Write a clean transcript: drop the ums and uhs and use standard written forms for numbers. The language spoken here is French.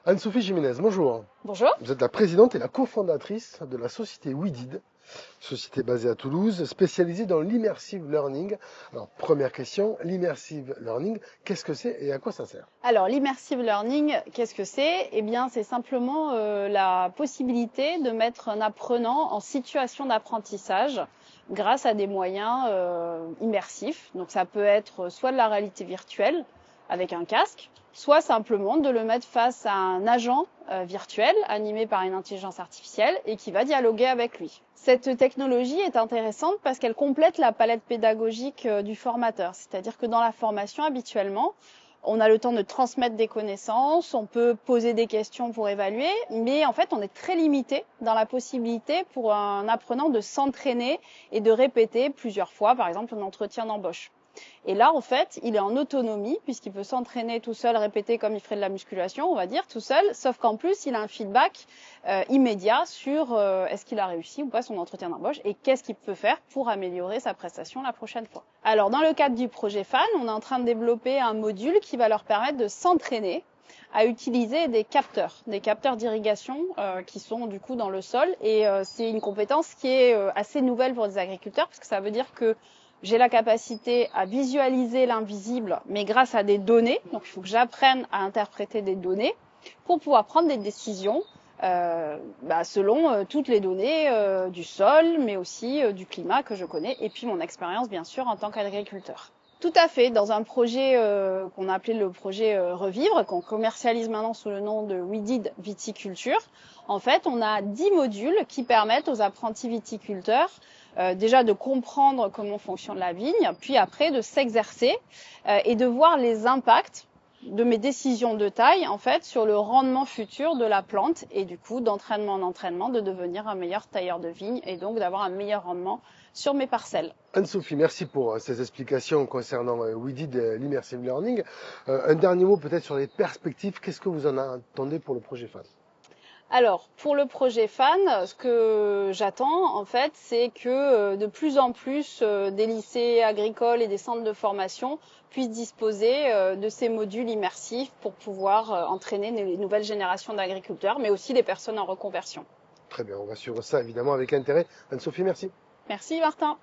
Anne-Sophie Jiménez, bonjour. Bonjour. Vous êtes la présidente et la cofondatrice de la société WeDid, société basée à Toulouse, spécialisée dans l'immersive learning. Alors, première question, l'immersive learning, qu'est-ce que c'est et à quoi ça sert? Alors, l'immersive learning, qu'est-ce que c'est? Eh bien, c'est simplement la possibilité de mettre un apprenant en situation d'apprentissage grâce à des moyens immersifs. Donc, ça peut être soit de la réalité virtuelle avec un casque, soit simplement de le mettre face à un agent virtuel animé par une intelligence artificielle et qui va dialoguer avec lui. Cette technologie est intéressante parce qu'elle complète la palette pédagogique du formateur. C'est-à-dire que dans la formation, habituellement, on a le temps de transmettre des connaissances, on peut poser des questions pour évaluer, mais en fait, on est très limité dans la possibilité pour un apprenant de s'entraîner et de répéter plusieurs fois, par exemple, un entretien d'embauche. Et là, en fait, il est en autonomie puisqu'il peut s'entraîner tout seul, répéter comme il ferait de la musculation, on va dire, tout seul, sauf qu'en plus, il a un feedback immédiat sur est-ce qu'il a réussi ou pas son entretien d'embauche et qu'est-ce qu'il peut faire pour améliorer sa prestation la prochaine fois. Alors, dans le cadre du projet FAN, on est en train de développer un module qui va leur permettre de s'entraîner à utiliser des capteurs d'irrigation qui sont du coup dans le sol. Et c'est une compétence qui est assez nouvelle pour les agriculteurs parce que ça veut dire que j'ai la capacité à visualiser l'invisible, mais grâce à des données. Donc, il faut que j'apprenne à interpréter des données pour pouvoir prendre des décisions selon toutes les données du sol, mais aussi du climat que je connais, et puis mon expérience, bien sûr, en tant qu'agriculteur. Tout à fait, dans un projet qu'on a appelé le projet Revivre, qu'on commercialise maintenant sous le nom de WeDid Viticulture. En fait, on a 10 modules qui permettent aux apprentis viticulteurs déjà de comprendre comment fonctionne la vigne, puis après de s'exercer et de voir les impacts de mes décisions de taille en fait sur le rendement futur de la plante et du coup d'entraînement en entraînement de devenir un meilleur tailleur de vigne et donc d'avoir un meilleur rendement sur mes parcelles. Anne-Sophie, merci pour ces explications concernant WeDid l'immersive learning. Un dernier mot peut-être sur les perspectives. Qu'est-ce que vous en attendez pour le projet FAN? Alors, pour le projet FAN, ce que j'attends, en fait, c'est que de plus en plus des lycées agricoles et des centres de formation puissent disposer de ces modules immersifs pour pouvoir entraîner les nouvelles générations d'agriculteurs, mais aussi les personnes en reconversion. Très bien, on va suivre ça évidemment avec intérêt. Anne-Sophie, merci. Merci Martin.